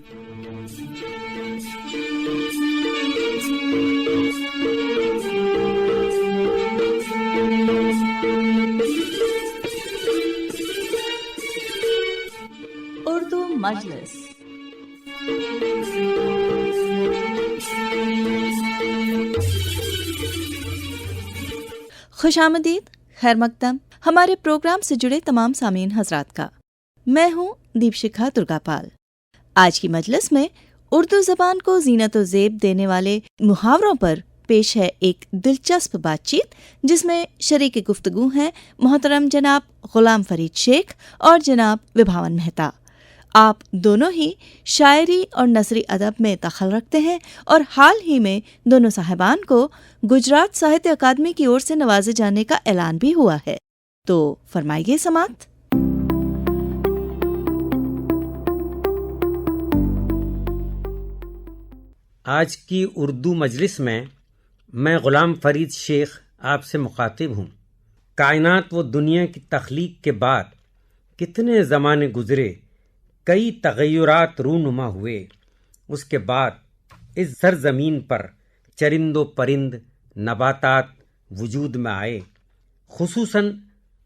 اردو مجلس۔ خوش آمدید، خیر مقدم ہمارے پروگرام سے جڑے تمام سامعین حضرات کا۔ میں ہوں دیپشکھا درگاپال۔ آج کی مجلس میں اردو زبان کو زینت و زیب دینے والے محاوروں پر پیش ہے ایک دلچسپ بات چیت، جس میں شریک گفتگو ہیں محترم جناب غلام فرید شیخ اور جناب وبھاون مہتا۔ آپ دونوں ہی شاعری اور نثری ادب میں دخل رکھتے ہیں اور حال ہی میں دونوں صاحبان کو گجرات ساہتیہ اکادمی کی اور سے نوازے جانے کا اعلان بھی ہوا ہے، تو فرمائیے سماعت۔ آج کی اردو مجلس میں غلام فرید شیخ آپ سے مخاطب ہوں۔ کائنات و دنیا کی تخلیق کے بعد کتنے زمانے گزرے، کئی تغیرات رونما ہوئے، اس کے بعد اس سرزمین پر چرند و پرند نباتات وجود میں آئے۔ خصوصاً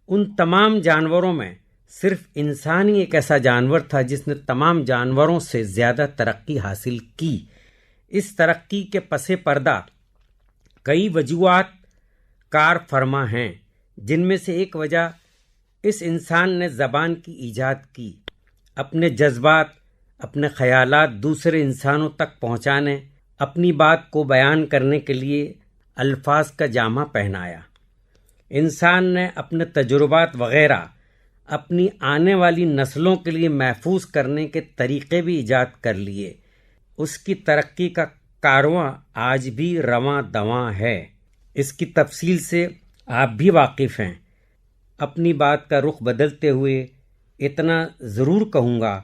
ان تمام جانوروں میں صرف انسان ہی ایک ایسا جانور تھا جس نے تمام جانوروں سے زیادہ ترقی حاصل کی۔ اس ترقی کے پس پردہ کئی وجوہات کار فرما ہیں، جن میں سے ایک وجہ اس انسان نے زبان کی ایجاد کی، اپنے جذبات، اپنے خیالات دوسرے انسانوں تک پہنچانے، اپنی بات کو بیان کرنے کے لیے الفاظ کا جامہ پہنایا۔ انسان نے اپنے تجربات وغیرہ اپنی آنے والی نسلوں کے لیے محفوظ کرنے کے طریقے بھی ایجاد کر لیے۔ اس کی ترقی کا کارواں آج بھی رواں دواں ہے۔ اس کی تفصیل سے آپ بھی واقف ہیں۔ اپنی بات کا رخ بدلتے ہوئے اتنا ضرور کہوں گا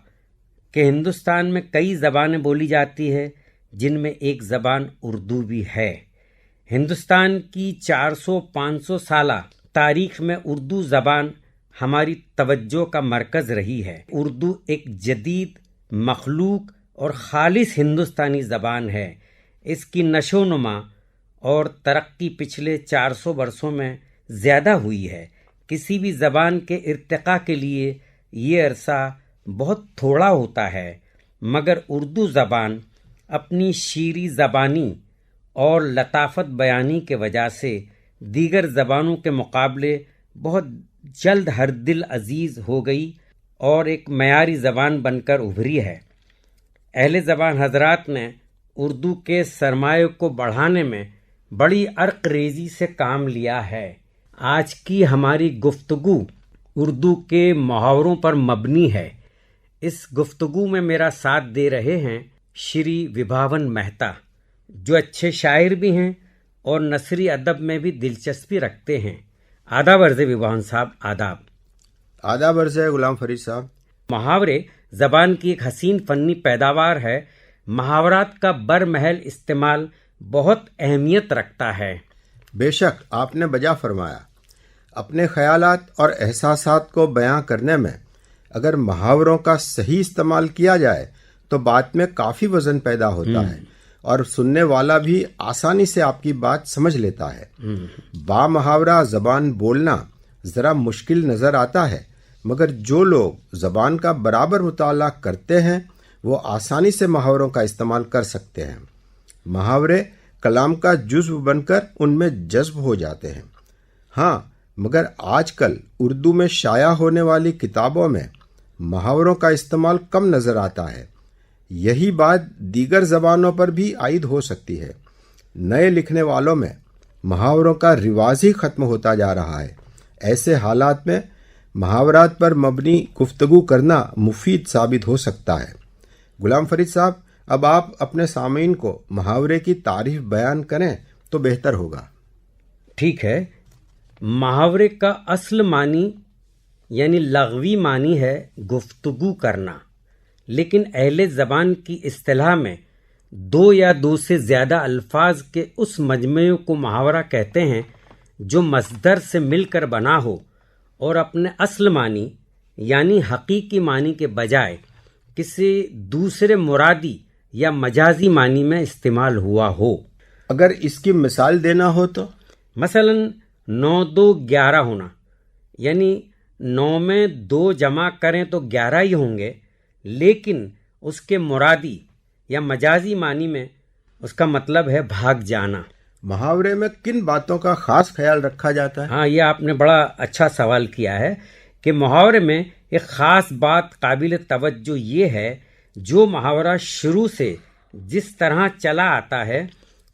کہ ہندوستان میں کئی زبانیں بولی جاتی ہے، جن میں ایک زبان اردو بھی ہے۔ ہندوستان کی 400-500 سالہ تاریخ میں اردو زبان ہماری توجہ کا مرکز رہی ہے۔ اردو ایک جدید، مخلوق اور خالص ہندوستانی زبان ہے۔ اس کی نشو و نما اور ترقی پچھلے 400 برسوں میں زیادہ ہوئی ہے۔ کسی بھی زبان کے ارتقاء کے لیے یہ عرصہ بہت تھوڑا ہوتا ہے، مگر اردو زبان اپنی شیریں زبانی اور لطافت بیانی کے وجہ سے دیگر زبانوں کے مقابلے بہت جلد ہر دل عزیز ہو گئی اور ایک معیاری زبان بن کر ابھری ہے۔ اہل زبان حضرات نے اردو کے سرمایہ کو بڑھانے میں بڑی عرق ریزی سے کام لیا ہے۔ آج کی ہماری گفتگو اردو کے محاوروں پر مبنی ہے۔ اس گفتگو میں میرا ساتھ دے رہے ہیں شری وبھاون مہتا، جو اچھے شاعر بھی ہیں اور نثری ادب میں بھی دلچسپی رکھتے ہیں۔ آداب عرض وبھاون صاحب۔ آداب عرض ہے غلام فرید صاحب۔ محاورے زبان کی ایک حسین فنی پیداوار ہے۔ محاورات کا برمحل استعمال بہت اہمیت رکھتا ہے۔ بے شک آپ نے بجا فرمایا۔ اپنے خیالات اور احساسات کو بیان کرنے میں اگر محاوروں کا صحیح استعمال کیا جائے تو بات میں کافی وزن پیدا ہوتا ہے اور سننے والا بھی آسانی سے آپ کی بات سمجھ لیتا ہے۔ با محاورہ زبان بولنا ذرا مشکل نظر آتا ہے، مگر جو لوگ زبان کا برابر مطالعہ کرتے ہیں وہ آسانی سے محاوروں کا استعمال کر سکتے ہیں۔ محاورے کلام کا جزو بن کر ان میں جذب ہو جاتے ہیں۔ ہاں، مگر آج کل اردو میں شائع ہونے والی کتابوں میں محاوروں کا استعمال کم نظر آتا ہے۔ یہی بات دیگر زبانوں پر بھی عائد ہو سکتی ہے۔ نئے لکھنے والوں میں محاوروں کا رواج ہی ختم ہوتا جا رہا ہے۔ ایسے حالات میں محاورات پر مبنی گفتگو کرنا مفید ثابت ہو سکتا ہے۔ غلام فرید صاحب، اب آپ اپنے سامعین کو محاورے کی تعریف بیان کریں تو بہتر ہوگا۔ ٹھیک ہے۔ محاورے کا اصل معنی یعنی لغوی معنی ہے گفتگو کرنا، لیکن اہل زبان کی اصطلاح میں دو یا دو سے زیادہ الفاظ کے اس مجموعے کو محاورہ کہتے ہیں جو مصدر سے مل کر بنا ہو اور اپنے اصل معنی یعنی حقیقی معنی کے بجائے کسی دوسرے مرادی یا مجازی معنی میں استعمال ہوا ہو۔ اگر اس کی مثال دینا ہو تو؟ مثلا 9 2 11 ہونا، یعنی 9 میں 2 جمع کریں تو 11 ہی ہوں گے، لیکن اس کے مرادی یا مجازی معنی میں اس کا مطلب ہے بھاگ جانا۔ محاورے میں کن باتوں کا خاص خیال رکھا جاتا ہے؟ ہاں، یہ آپ نے بڑا اچھا سوال کیا ہے کہ محاورے میں ایک خاص بات قابل توجہ یہ ہے، جو محاورہ شروع سے جس طرح چلا آتا ہے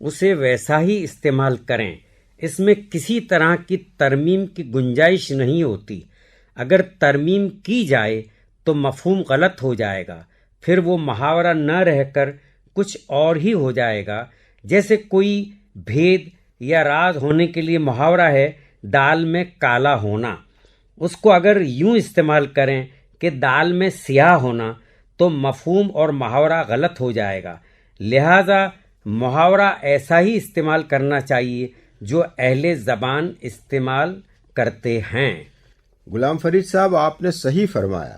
اسے ویسا ہی استعمال کریں۔ اس میں کسی طرح کی ترمیم کی گنجائش نہیں ہوتی۔ اگر ترمیم کی جائے تو مفہوم غلط ہو جائے گا، پھر وہ محاورہ نہ رہ کر کچھ اور ہی ہو جائے گا۔ جیسے کوئی بھید یا راز ہونے کے لیے محاورہ ہے دال میں کالا ہونا، اس کو اگر یوں استعمال کریں کہ دال میں سیاہ ہونا تو مفہوم اور محاورہ غلط ہو جائے گا۔ لہذا محاورہ ایسا ہی استعمال کرنا چاہیے جو اہل زبان استعمال کرتے ہیں۔ غلام فرید صاحب، آپ نے صحیح فرمایا۔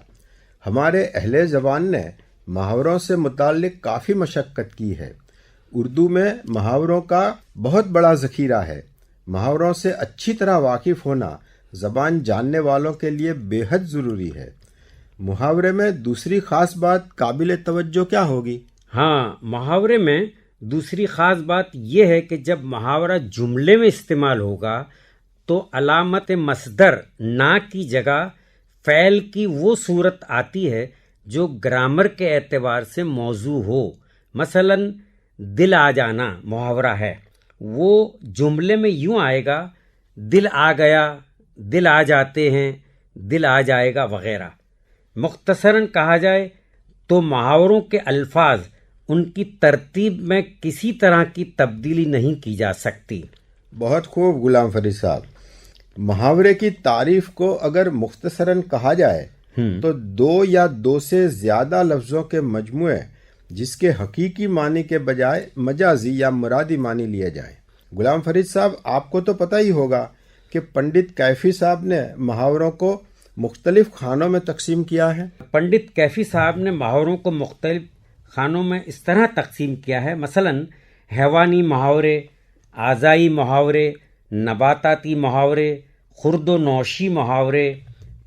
ہمارے اہل زبان نے محاوروں سے متعلق کافی مشقت کی ہے۔ اردو میں محاوروں کا بہت بڑا ذخیرہ ہے۔ محاوروں سے اچھی طرح واقف ہونا زبان جاننے والوں کے لیے بے حد ضروری ہے۔ محاورے میں دوسری خاص بات قابل توجہ کیا ہوگی؟ ہاں، محاورے میں دوسری خاص بات یہ ہے کہ جب محاورہ جملے میں استعمال ہوگا تو علامت مصدر نا کی جگہ فعل کی وہ صورت آتی ہے جو گرامر کے اعتبار سے موضوع ہو۔ مثلا دل آ جانا محاورہ ہے، وہ جملے میں یوں آئے گا، دل آ گیا، دل آ جاتے ہیں، دل آ جائے گا وغیرہ۔ مختصراً کہا جائے تو محاوروں کے الفاظ، ان کی ترتیب میں کسی طرح کی تبدیلی نہیں کی جا سکتی۔ بہت خوب غلام فرید صاحب۔ محاورے کی تعریف کو اگر مختصراً کہا جائے تو 2 یا 2 سے زیادہ لفظوں کے مجموعے جس کے حقیقی معنی کے بجائے مجازی یا مرادی معنی لیے جائیں۔ غلام فرید صاحب، آپ کو تو پتہ ہی ہوگا کہ پنڈت کیفی صاحب نے محاوروں کو مختلف خانوں میں تقسیم کیا ہے۔ پنڈت کیفی صاحب نے محاوروں کو مختلف خانوں میں اس طرح تقسیم کیا ہے، مثلا حیوانی محاورے، اعضائی محاورے، نباتاتی محاورے، خرد و نوشی محاورے،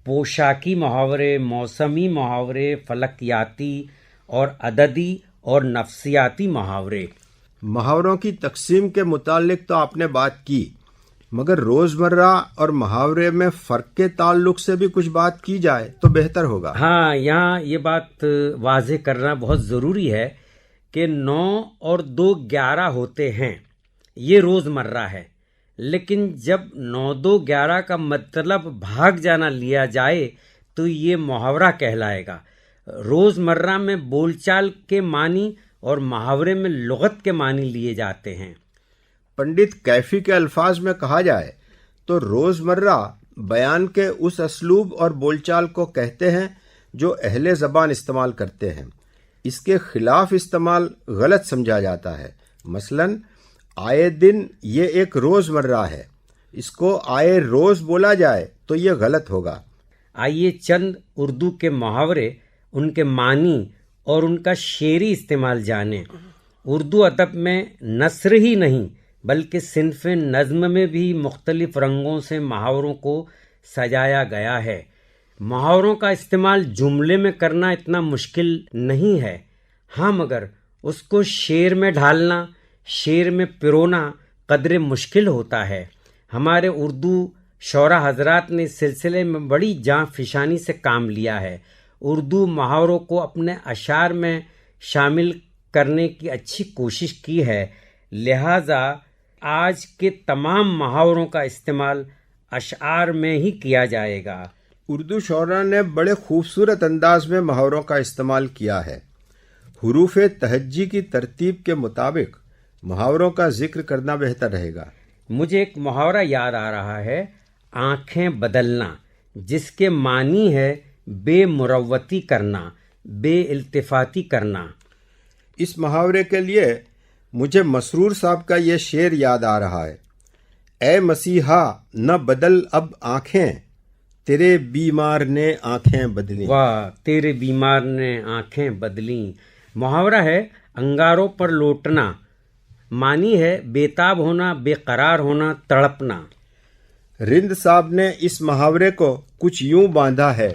پوشاکی محاورے، موسمی محاورے، فلکیاتی اور عددی اور نفسیاتی محاورے۔ محاوروں کی تقسیم کے متعلق تو آپ نے بات کی، مگر روزمرہ اور محاورے میں فرق کے تعلق سے بھی کچھ بات کی جائے تو بہتر ہوگا۔ ہاں، یہاں یہ بات واضح کرنا بہت ضروری ہے کہ 9 اور 2 11 ہوتے ہیں، یہ روزمرہ ہے، لیکن جب 9 2 11 کا مطلب بھاگ جانا لیا جائے تو یہ محاورہ کہلائے گا۔ روزمرہ میں بول چال کے معنی اور محاورے میں لغت کے معنی لیے جاتے ہیں۔ پنڈت کیفی کے الفاظ میں کہا جائے تو روزمرہ بیان کے اس اسلوب اور بول چال کو کہتے ہیں جو اہل زبان استعمال کرتے ہیں۔ اس کے خلاف استعمال غلط سمجھا جاتا ہے۔ مثلا آئے دن یہ ایک روزمرہ ہے، اس کو آئے روز بولا جائے تو یہ غلط ہوگا۔ آئیے چند اردو کے محاورے، ان کے معنی اور ان کا شعری استعمال جانیں۔ اردو ادب میں نثر ہی نہیں بلکہ صنف نظم میں بھی مختلف رنگوں سے محاوروں کو سجایا گیا ہے۔ محاوروں کا استعمال جملے میں کرنا اتنا مشکل نہیں ہے، ہاں مگر اس کو شعر میں ڈھالنا، شعر میں پرونا قدر مشکل ہوتا ہے۔ ہمارے اردو شعراء حضرات نے اس سلسلے میں بڑی جاں فشانی سے کام لیا ہے۔ اردو محاوروں کو اپنے اشعار میں شامل کرنے کی اچھی کوشش کی ہے، لہذا آج کے تمام محاوروں کا استعمال اشعار میں ہی کیا جائے گا۔ اردو شعراء نے بڑے خوبصورت انداز میں محاوروں کا استعمال کیا ہے۔ حروف تہجی کی ترتیب کے مطابق محاوروں کا ذکر کرنا بہتر رہے گا۔ مجھے ایک محاورہ یاد آ رہا ہے، آنکھیں بدلنا، جس کے معنی ہے بے مروتی کرنا، بے التفاتی کرنا۔ اس محاورے کے لیے مجھے مسرور صاحب کا یہ شعر یاد آ رہا ہے۔ اے مسیحا نہ بدل اب آنکھیں، تیرے بیمار نے آنکھیں بدلی. واہ، تیرے بیمار نے آنکھیں بدلیں. محاورہ ہے انگاروں پر لوٹنا، معنی ہے بےتاب ہونا، بے قرار ہونا، تڑپنا. رند صاحب نے اس محاورے کو کچھ یوں باندھا ہے: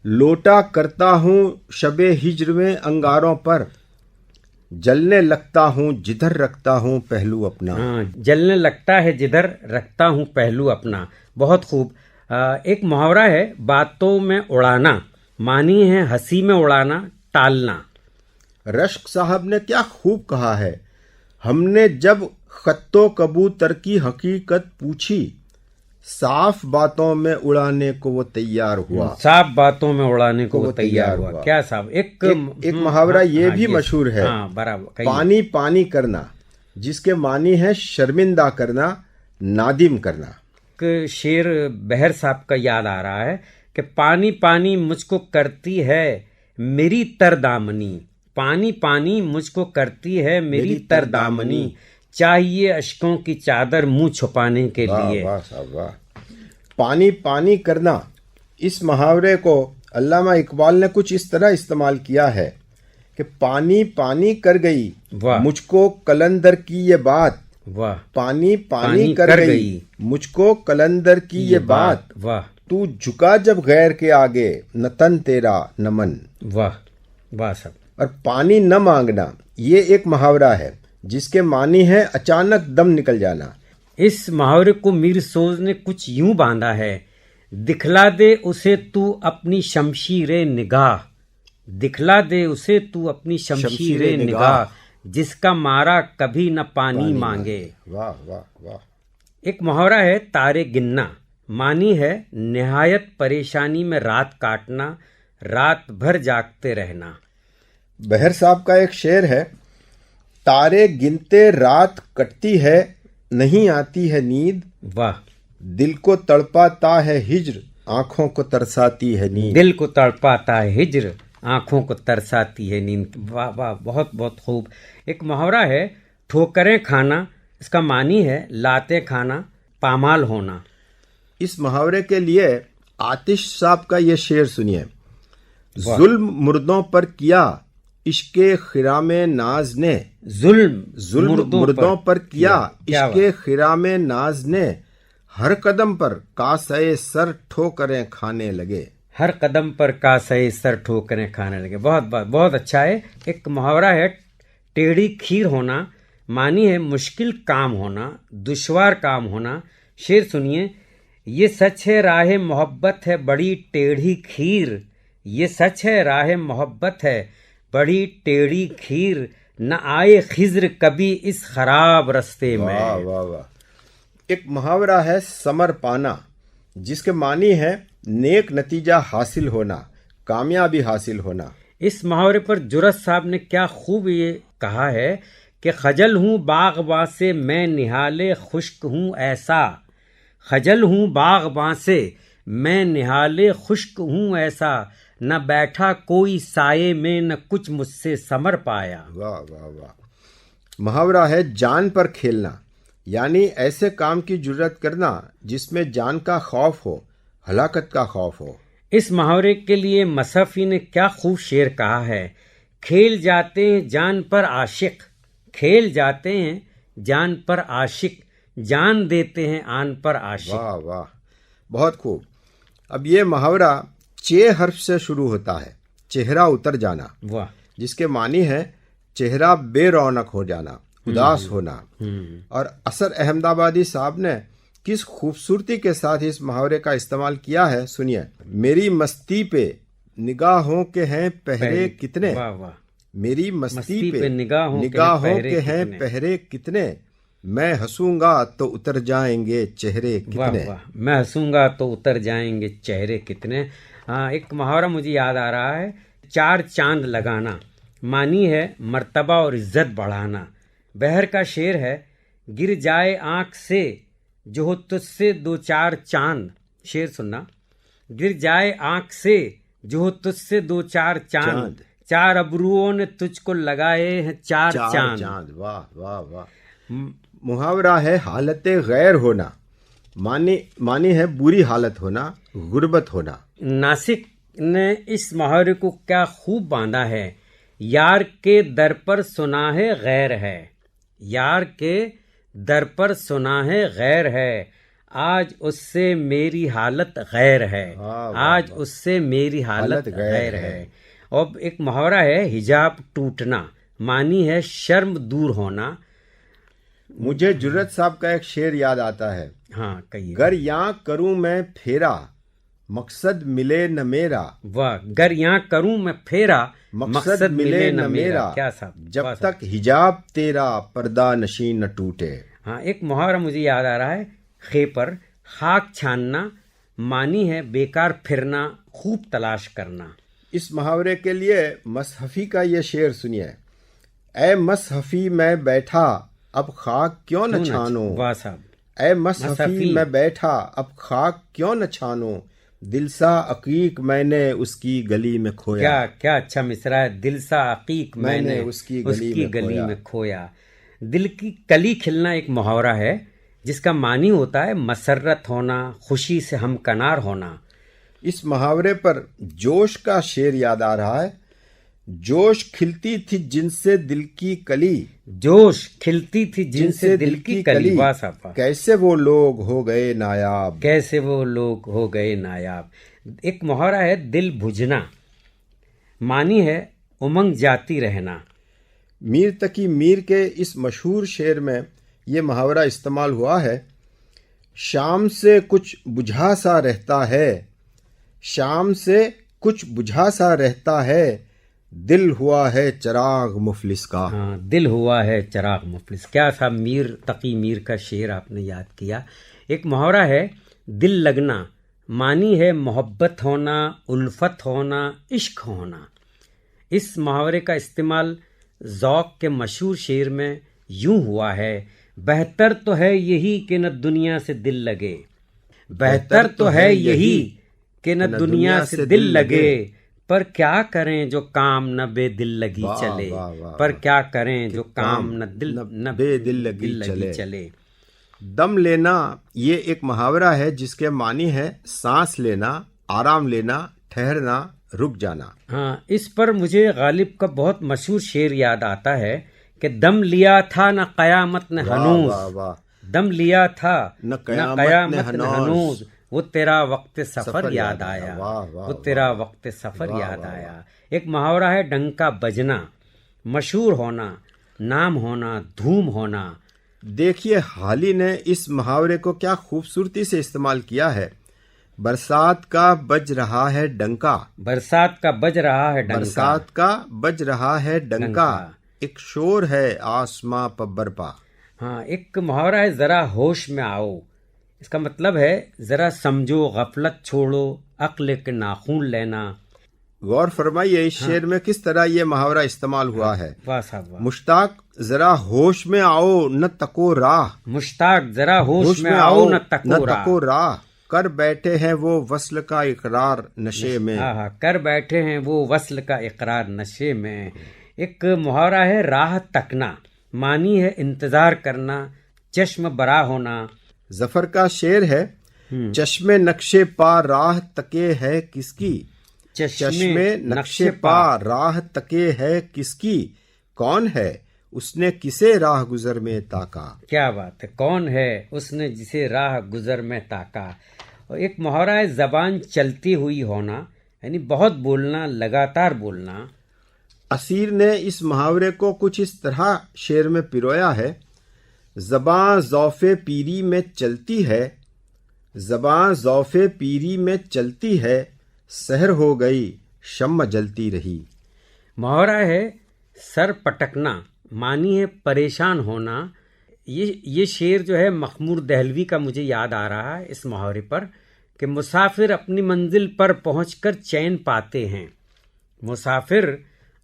لوٹا کرتا ہوں شب ہجر میں انگاروں پر، جلنے لگتا ہوں جدھر رکھتا ہوں پہلو اپنا. ہاں، جلنے لگتا ہے جدھر رکھتا ہوں پہلو اپنا. بہت خوب. ایک محاورہ ہے باتوں میں اڑانا، معنی ہے ہنسی میں اڑانا، ٹالنا. رشک صاحب نے کیا خوب کہا ہے: ہم نے جب خط و کبوتر کی حقیقت پوچھی، صاف باتوں میں اڑانے کو وہ تیار ہوا. صاف باتوں میں اڑانے کو وہ تیار ہوا. کیا صاحب. ایک محاورہ یہ بھی مشہور ہے: ہاں برابر. پانی پانی کرنا، جس کے معنی ہے شرمندہ کرنا، نادم کرنا. ایک شعر بہر صاحب کا یاد آ رہا ہے کہ پانی پانی مجھ کو کرتی ہے میری تر دامنی، پانی پانی مجھ کو کرتی ہے میری تر دامنی، چاہیے اشکوں کی چادر منہ چھپانے کے لیے. واہ صاحب واہ. پانی پانی کرنا، اس محاورے کو علامہ اقبال نے کچھ اس طرح استعمال کیا ہے کہ پانی پانی کر گئی مجھ کو قلندر کی یہ بات. واہ. پانی پانی کر گئی مجھ کو قلندر کی یہ بات. واہ. تو جھکا جب غیر کے آگے، نہ تن تیرا نہ من. واہ واہ صاحب. اور پانی نہ مانگنا، یہ ایک محاورہ ہے جس کے معنی ہے اچانک دم نکل جانا. اس محاورے کو میر سوز نے کچھ یوں باندھا ہے: دکھلا دے اسے تو اپنی شمشیر نگاہ، دکھلا دے اسے تو اپنی شمشیر نگاہ، جس کا مارا کبھی نہ پانی مانگے. واہ واہ واہ. ایک محاورہ ہے تارے گننا، معنی ہے نہایت پریشانی میں رات کاٹنا، رات بھر جاگتے رہنا. بہر صاحب کا ایک شعر ہے: تارے گنتے رات کٹتی ہے، نہیں آتی ہے نیند. واہ. دل کو تڑپاتا ہے ہجر، آنکھوں کو ترساتی ہے نیند. دل کو تڑپاتا ہے ہجر، آنکھوں کو ترساتی ہے نیند. واہ واہ، بہت بہت خوب. ایک محاورہ ہے ٹھوکریں کھانا، اس کا معنی ہے لاتیں کھانا، پامال ہونا. اس محاورے کے لیے آتش صاحب کا یہ شعر سنیے: ظلم مردوں پر کیا عشق خرام ناز نے، ظلم مردوں پر کیا عشق خرام ناز نے، ہر قدم پر کاسے سر ٹھوکریں کھانے لگے. ہر قدم پر کاسے سر ٹھوکریں کھانے لگے. بہت بہت بہت اچھا ہے. ایک محاورہ ہے ٹیڑھی کھیر ہونا، معنی ہے مشکل کام ہونا، دشوار کام ہونا. شعر سنیے: یہ سچ ہے راہ محبت ہے بڑی ٹیڑھی کھیر، یہ سچ ہے راہ محبت ہے بڑی ٹیڑھی کھیر، نہ آئے خضر کبھی اس خراب رستے میں. واہ واہ واہ. ایک محاورہ ہے ثمر پانا، جس کے معنی ہے نیک نتیجہ حاصل ہونا، کامیابی حاصل ہونا. اس محاورے پر جرت صاحب نے کیا خوب یہ کہا ہے کہ خجل ہوں باغباں سے میں نہالے خشک ہوں ایسا، خجل ہوں باغباں سے میں نہالے خشک ہوں ایسا، نہ بیٹھا کوئی سائے میں نہ کچھ مجھ سے ثمر پایا. واہ واہ واہ. محاورہ ہے جان پر کھیلنا، یعنی ایسے کام کی جرت کرنا جس میں جان کا خوف ہو، ہلاکت کا خوف ہو. اس محاورے کے لیے مصحفی نے کیا خوب شعر کہا ہے: کھیل جاتے ہیں جان پر عاشق، کھیل جاتے ہیں جان پر عاشق، جان دیتے ہیں آن پر عاشق. واہ واہ، بہت خوب. اب یہ محاورہ چے حرف سے شروع ہوتا ہے: چہرہ اتر جانا. واہ. جس کے معنی ہے چہرہ بے رونق ہو جانا، اداس ہونا. اور اثر احمد آبادی صاحب نے کس خوبصورتی کے ساتھ اس محاورے کا استعمال کیا ہے، سنیے: میری مستی پہ نگاہوں کے ہیں پہرے کتنے. واہ واہ. میری مستی پہ نگاہوں کے ہیں پہرے کتنے، میں ہنسوں گا تو اتر جائیں گے چہرے کتنے. میں ہنسوں گا تو اتر جائیں گے چہرے کتنے. ایک محاورہ مجھے یاد آ رہا ہے: چار چاند لگانا، معنی ہے مرتبہ اور عزت بڑھانا. بہر کا شعر ہے: گر جائے آنکھ سے جو ہو تجھ سے دو چار چاند. شعر سننا: گر جائے آنکھ سے جو ہو تجھ سے دو چار چاند، چار ابروؤں نے تجھ کو لگائے ہیں چار چاند. واہ واہ واہ. محاورہ ہے حالت غیر ہونا، معنی ہے بری حالت ہونا، غربت ہونا۔ ناسک نے اس محاورے کو کیا خوب باندھا ہے، یار کے در پر سنا ہے غیر ہے، یار کے در پر سنا ہے غیر ہے، آج اس سے میری حالت غیر ہے، آج اس سے میری حالت غیر ہے۔ اور ایک محاورہ ہے حجاب ٹوٹنا، معنی ہے شرم دور ہونا۔ مجھے جرت صاحب کا ایک شعر یاد آتا ہے، ہاں کہیے۔ گر یاں کروں میں پھیرا، مقصد ملے نہ میرا، واہ، گر یہاں کروں میں پھیرا، مقصد ملے نہ میرا، کیا صاحب، جب تک حجاب تیرا پردہ نشین نہ ٹوٹے۔ ہاں ایک محاورہ مجھے یاد آ رہا ہے، خے پر خاک چھاننا، معنی ہے بیکار پھرنا، خوب تلاش کرنا۔ اس محاورے کے لیے مصحفی کا یہ شعر سنیے، اے مصحفی میں بیٹھا اب خاک کیوں نہ چھانو، واہ صاحب، اے مصحفی میں بیٹھا اب خاک کیوں نہ چھانو، دل سا عقیق میں نے اس کی گلی میں کھویا۔ کیا اچھا مصرع ہے، دل سا عقیق میں نے اس کی گلی میں کھویا۔ دل کی کلی کھلنا ایک محاورہ ہے جس کا معنی ہوتا ہے مسرت ہونا، خوشی سے ہمکنار ہونا۔ اس محاورے پر جوش کا شعر یاد آ رہا ہے، جوش کھلتی تھی جن سے دل کی کلی، جوش کھلتی تھی جن سے دل کی کلی، واہ صاحب، کیسے وہ لوگ ہو گئے نایاب، کیسے وہ لوگ ہو گئے نایاب۔ ایک محاورہ ہے دل بجھنا، معنی ہے امنگ جاتی رہنا۔ میر تقی میر کے اس مشہور شعر میں یہ محاورہ استعمال ہوا ہے، شام سے کچھ بجھا سا رہتا ہے، شام سے کچھ بجھا سا رہتا ہے، دل ہوا ہے چراغ مفلس کا۔ ہاں، دل ہوا ہے چراغ مفلس، کیا تھا میر تقی میر کا شعر آپ نے یاد کیا۔ ایک محاورہ ہے دل لگنا، معنی ہے محبت ہونا، الفت ہونا، عشق ہونا۔ اس محاورے کا استعمال ذوق کے مشہور شعر میں یوں ہوا ہے، بہتر تو ہے یہی کہ نہ دنیا سے دل لگے، بہتر تو ہے یہی کہ نہ دنیا سے دل لگے، پر کیا کریں جو کام نہ بے دل لگی چلے، پر کیا کریں جو کام نہ بے دل لگی چلے۔ دم لینا یہ ایک محاورہ ہے جس کے معنی ہے سانس لینا، آرام لینا، ٹھہرنا، رک جانا۔ ہاں، اس پر مجھے غالب کا بہت مشہور شعر یاد آتا ہے کہ دم لیا تھا نہ قیامت نے ہنوز، دم لیا تھا نہ قیامت نے ہنوز، وہ تیرا وقت سفر یاد آیا، وہ تیرا وقت سفر یاد آیا۔ ایک محاورہ ہے ڈنکا بجنا، مشہور ہونا، نام ہونا، دھوم ہونا۔ دیکھیے حالی نے اس محاورے کو کیا خوبصورتی سے استعمال کیا ہے، برسات کا بج رہا ہے ڈنکا، برسات کا بج رہا ہے ڈنکا، برسات کا بج رہا ہے ڈنکا، ایک شور ہے آسماں پر برپا۔ ہاں، ایک محاورہ ہے ذرا ہوش میں آؤ، اس کا مطلب ہے ذرا سمجھو، غفلت چھوڑو، عقل کے ناخون لینا۔ غور فرمائیے اس شعر میں کس طرح یہ محاورہ استعمال ہوا ہے، واہ صاحب، واہ۔ مشتاق ذرا ہوش میں آؤ نہ تکو راہ، مشتاق ذرا ہوش میں آؤ نہ تکو راہ، کر بیٹھے ہیں وہ وصل کا اقرار نشے میں، کر بیٹھے ہیں وہ وصل کا اقرار نشے میں۔ ایک محاورہ ہے راہ تکنا، معنی ہے انتظار کرنا، چشم برا ہونا۔ ظفر کا شعر ہے، چشم نقشے پا راہ تکے ہے کس کی، چشم نقشے پا راہ تکے ہے کس کی، کون ہے اس نے کسے راہ گزر میں تاکا۔ کیا بات ہے، کون ہے اس نے جسے راہ گزر میں تاکا۔ اور ایک محاورہ ہے زبان چلتی ہوئی ہونا، یعنی بہت بولنا، لگاتار بولنا۔ اسیر نے اس محاورے کو کچھ اس طرح شعر میں پرویا ہے، زباں ذوف پیری میں چلتی ہے، زباں ذوف پیری میں چلتی ہے، سحر ہو گئی شمع جلتی رہی۔ محاورہ ہے سر پٹکنا، معنی ہے پریشان ہونا۔ یہ شعر جو ہے مخمور دہلوی کا مجھے یاد آ رہا ہے اس محاورے پر کہ مسافر اپنی منزل پر پہنچ کر چین پاتے ہیں، مسافر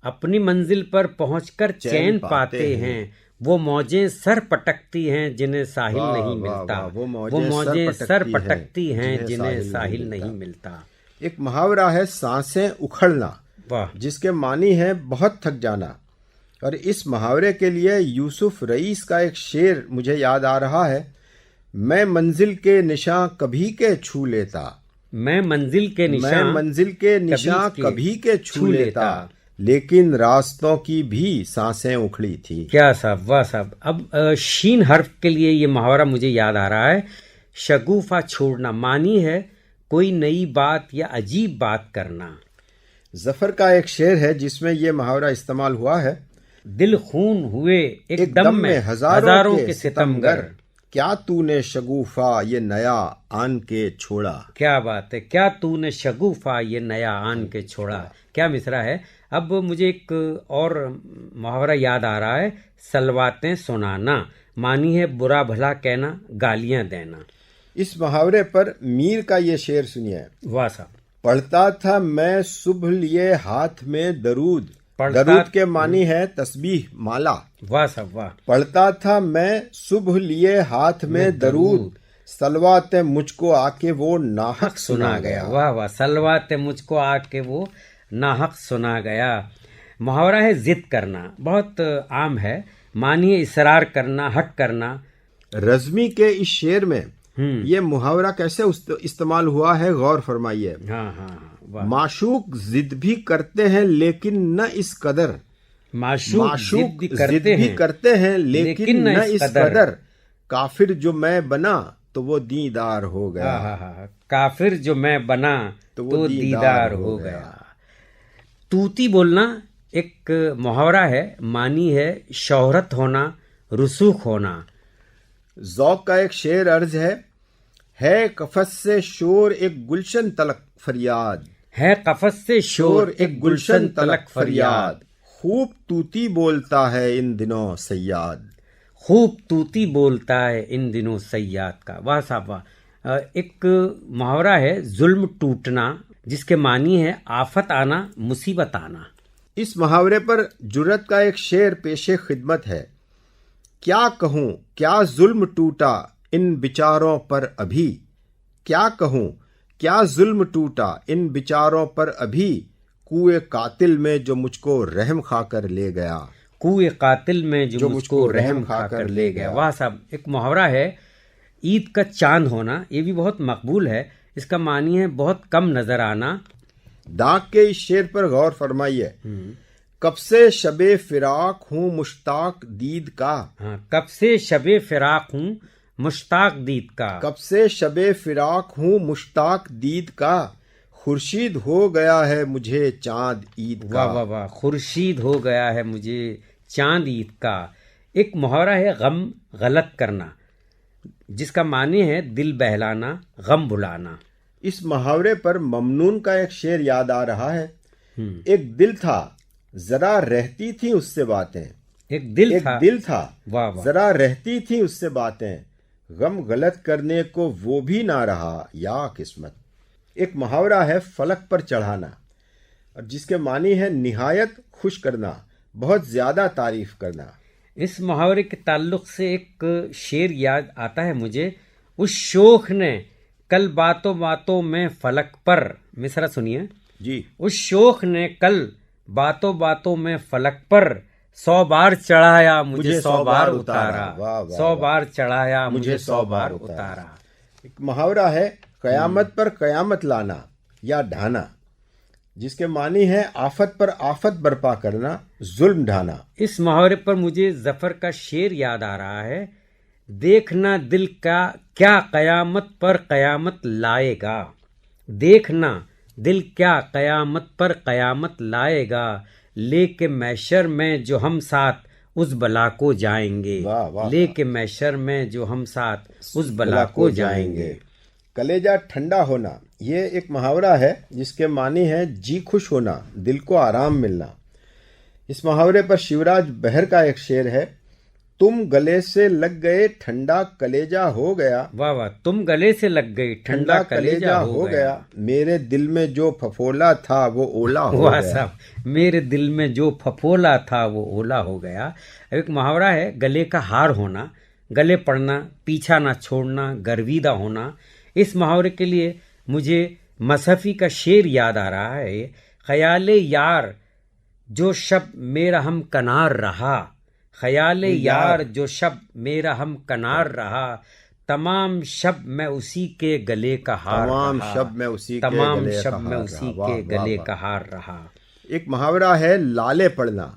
اپنی منزل پر پہنچ کر چین پاتے ہیں، وہ موجیں سر پٹکتی ہیں جنہیں ساحل نہیں ملتا، وہ موجیں سر پٹکتی ہیں جنہیں ساحل نہیں ملتا۔ ایک محاورہ ہے سانسیں اکھڑنا، جس کے معنی ہے بہت تھک جانا، اور اس محاورے کے لیے یوسف رئیس کا ایک شعر مجھے یاد آ رہا ہے، میں منزل کے نشاں کبھی کے چھو لیتا، میں منزل کے میں نشان منزل کے نشاں کبھی کے چھو لیتا، لیکن راستوں کی بھی سانسیں اکھڑی تھی۔ کیا صاحب، واہ صاحب۔ اب شین حرف کے لیے یہ محاورہ مجھے یاد آ رہا ہے، شگوفہ چھوڑنا، معنی ہے کوئی نئی بات یا عجیب بات کرنا۔ ظفر کا ایک شعر ہے جس میں یہ محاورہ استعمال ہوا ہے، دل خون ہوئے ایک دم میں ہزاروں کے ستمگر۔ کیا تو نے شگوفہ یہ نیا آن کے چھوڑا۔ کیا بات ہے، کیا تو نے شگوفہ یہ نیا آن کے چھوڑا، کیا مصرع ہے۔ اب مجھے ایک اور محاورہ یاد آ رہا ہے، سلواتیں سنانا، معنی ہے برا بھلا کہنا، گالیاں دینا۔ اس محاورے پر میر کا یہ شعر سنیے، واہ صاحب۔ پڑھتا تھا میں صبح لیے ہاتھ میں درود، پڑھتا- درود کے معنی ہے تسبیح، مالا۔ واہ صاحب، واہ۔ پڑھتا تھا میں صبح لیے ہاتھ میں درود، صلوات مجھ کو آ کے وہ ناحق سنا گیا۔ واہ واہ، سلوات مجھ کو آ کے وہ ناحق سنا گیا۔ محاورہ ہے ضد کرنا، بہت عام ہے، معنی ہے اصرار کرنا، حق کرنا۔ رزمی کے اس شعر میں یہ محاورہ کیسے استعمال ہوا ہے، غور فرمائیے۔ ہاں ہاں واہ۔ معشوق ضد بھی کرتے ہیں لیکن نہ اس قدر، معشوق ضد بھی کرتے ہیں لیکن نہ اس قدر، کافر جو میں بنا تو وہ دیندار ہو گیا۔ کافر جو میں بنا تو دیدار ہو گیا۔ توتی بولنا ایک محاورہ ہے، معنی ہے شہرت ہونا، رسوخ ہونا۔ ذوق کا ایک شعر عرض ہے قفس سے شور ایک گلشن تلک فریاد، ہے قفس سے شور ایک گلشن تلک فریاد، خوب توتی بولتا ہے ان دنوں صیاد، خوب توتی بولتا ہے ان دنوں صیاد کا۔ واہ صاحب واہ۔ ایک محاورہ ہے ظلم ٹوٹنا، جس کے معنی ہے آفت آنا، مصیبت آنا۔ اس محاورے پر جرت کا ایک شعر پیش خدمت ہے، کیا کہوں کیا ظلم ٹوٹا ان بیچاروں پر ابھی، کیا کہوں کیا ظلم ٹوٹا ان بیچاروں پر ابھی، کوئے قاتل میں جو مجھ کو رحم کھا کر لے گیا، کوئے قاتل میں جو مجھ کو رحم کھا کر لے گیا۔ واہ صاحب۔ ایک محاورہ ہے عید کا چاند ہونا، یہ بھی بہت مقبول ہے، اس کا معنی ہے بہت کم نظر آنا۔ ڈاک کے اس شعر پر غور فرمائیے، کب سے شب فراق ہوں مشتاق دید کا، ہاں، کب سے شب فراق ہوں مشتاق دید کا، کب سے شب فراق ہوں مشتاق دید کا، خورشید ہو گیا ہے مجھے چاند عید کا۔ واہ واہ واہ، خورشید ہو گیا ہے مجھے چاند عید کا۔ ایک محاورہ ہے غم غلط کرنا، جس کا معنی ہے دل بہلانا، غم بھلانا۔ اس محاورے پر ممنون کا ایک شعر یاد آ رہا ہے، ایک دل تھا ذرا رہتی تھی اس سے باتیں، ایک دل تھا واہ واہ، ذرا رہتی تھی اس سے باتیں، غم غلط کرنے کو وہ بھی نہ رہا یا قسمت۔ ایک محاورہ ہے فلک پر چڑھانا، اور جس کے معنی ہے نہایت خوش کرنا، بہت زیادہ تعریف کرنا۔ اس محاورے کے تعلق سے ایک شعر یاد آتا ہے مجھے، اس شوخ نے کل باتوں باتوں میں فلک پر، مصرع سنیے جی، اس شوخ نے کل باتوں باتوں میں فلک پر 100 بار چڑھایا مجھے 100 بار اتارا، 100 بار چڑھایا مجھے 100 بار اتارا۔ ایک محاورہ ہے قیامت پر قیامت لانا یا ڈھانا، جس کے معنی ہے آفت پر آفت برپا کرنا، ظلم ڈھانا۔ اس محاورے پر مجھے ظفر کا شعر یاد آ رہا ہے، دیکھنا دل کا کیا قیامت پر قیامت لائے گا، دیکھنا دل کیا قیامت پر قیامت لائے گا، لے کے محشر میں جو ہم ساتھ اس بلا کو جائیں گے، لے کے محشر میں جو ہم ساتھ اس بلا کو جائیں گے۔ کلیجہ ٹھنڈا ہونا، یہ ایک محاورہ ہے جس کے معنی ہے جی خوش ہونا، دل کو آرام ملنا۔ اس محاورے پر شیوراج بہر کا ایک شعر ہے، تم گلے سے لگ گئے ٹھنڈا کلیجہ ہو گیا، واہ واہ، تم گلے سے لگ گئی ٹھنڈا کلیجہ ہو گیا، میرے دل میں جو پھپھولا تھا وہ اولا ہو واہ گیا۔ صاحب، میرے دل میں جو پھپھولا تھا وہ اولا ہو گیا۔ ایک محاورہ ہے گلے کا ہار ہونا، گلے پڑنا، پیچھا نہ چھوڑنا، گرویدہ ہونا۔ اس محاورے کے لیے مجھے مصحفی کا شعر یاد آ رہا ہے، خیال یار جو شب میرا ہم کنار رہا، خیال یار جو شب میرا ہم کنار رہا، تمام شب میں اسی کے گلے کا ہار تمام رہا، شب میں اسی کے تمام گلے شب کا میں ہار اسی رہا۔ کے واہ، واہ، گلے واہ۔ کا ہار رہا۔ ایک محاورہ ہے لالے پڑنا،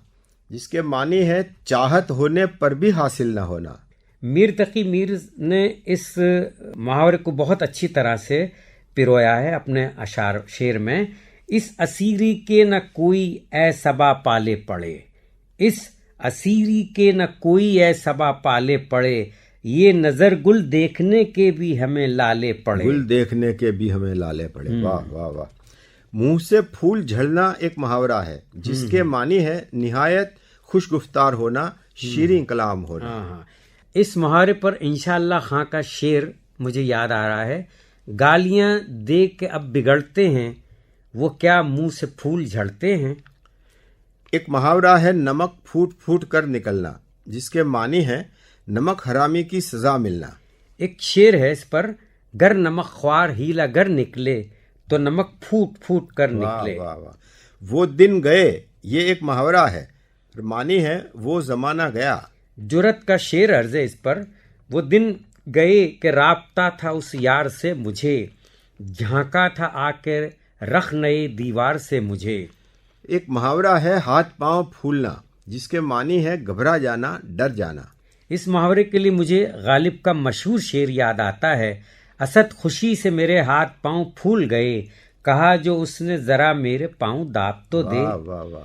جس کے معنی ہے چاہت ہونے پر بھی حاصل نہ ہونا۔ میر تقی میر نے اس محاورے کو بہت اچھی طرح سے پرویا ہے اپنے اشعار شعر میں۔ اس اسیری کے نہ کوئی اے صبا پالے پڑے، اس اسیری کے نہ کوئی اے صبا پالے پڑے، یہ نظر گل دیکھنے کے بھی ہمیں لالے پڑے۔ گل دیکھنے کے بھی ہمیں لالے پڑے۔ واہ واہ واہ۔ منہ سے پھول جھڑنا ایک محاورہ ہے جس کے معنی ہے نہایت خوش گفتار ہونا، شیریں کلام ہونا۔ ہاں، اس محاورے پر انشاءاللہ خاں کا شعر مجھے یاد آ رہا ہے۔ گالیاں دے کے اب بگڑتے ہیں، وہ کیا منہ سے پھول جھڑتے ہیں۔ ایک محاورہ ہے نمک پھوٹ پھوٹ کر نکلنا، جس کے معنی ہے نمک حرامی کی سزا ملنا۔ ایک شعر ہے اس پر، گر نمک خوار ہیلا گر نکلے تو نمک پھوٹ پھوٹ کر نکلے۔ واہ واہ واہ۔ وہ دن گئے، یہ ایک محاورہ ہے، معنی ہے وہ زمانہ گیا۔ جرت کا شعر عرض ہے اس پر، وہ دن گئے کہ رابطہ تھا اس یار سے مجھے، جھانکا تھا آ کے رخ نئے دیوار سے مجھے۔ ایک محاورہ ہے ہاتھ پاؤں پھولنا، جس کے معنی ہے گھبرا جانا، ڈر جانا۔ اس محاورے کے لیے مجھے غالب کا مشہور شعر یاد آتا ہے، اسد خوشی سے میرے ہاتھ پاؤں پھول گئے، کہا جو اس نے ذرا میرے پاؤں داب تو دے۔ واہ واہ واہ۔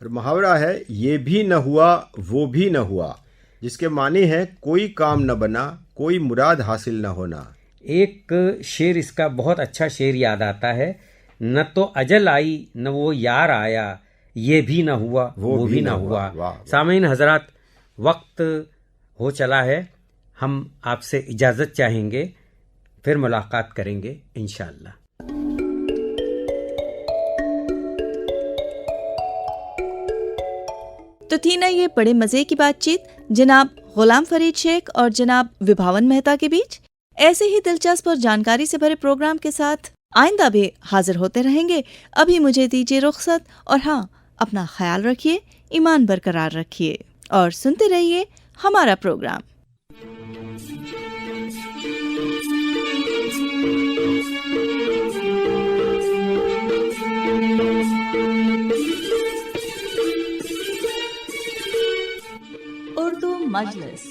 اور محاورہ ہے یہ بھی نہ ہوا وہ بھی نہ ہوا، جس کے معنی ہے کوئی کام نہ بنا، کوئی مراد حاصل نہ ہونا۔ ایک شعر اس کا بہت اچھا شعر یاد آتا ہے، نہ تو اجل آئی نہ وہ یار آیا، یہ بھی نہ ہوا وہ بھی نہ ہوا۔ واہ واہ۔ سامعین حضرات، وقت ہو چلا ہے، ہم آپ سے اجازت چاہیں گے، پھر ملاقات کریں گے انشاءاللہ۔ تو تھی نا یہ بڑے مزے کی بات چیت جناب غلام فرید شیخ اور جناب وبھاون مہتا کے بیچ۔ ایسے ہی دلچسپ اور جانکاری سے بھرے پروگرام کے ساتھ آئندہ بھی حاضر ہوتے رہیں گے۔ ابھی مجھے دیجیے رخصت، اور ہاں، اپنا خیال رکھیے، ایمان برقرار رکھیے اور سنتے رہیے ہمارا پروگرام۔ اردو مجلس۔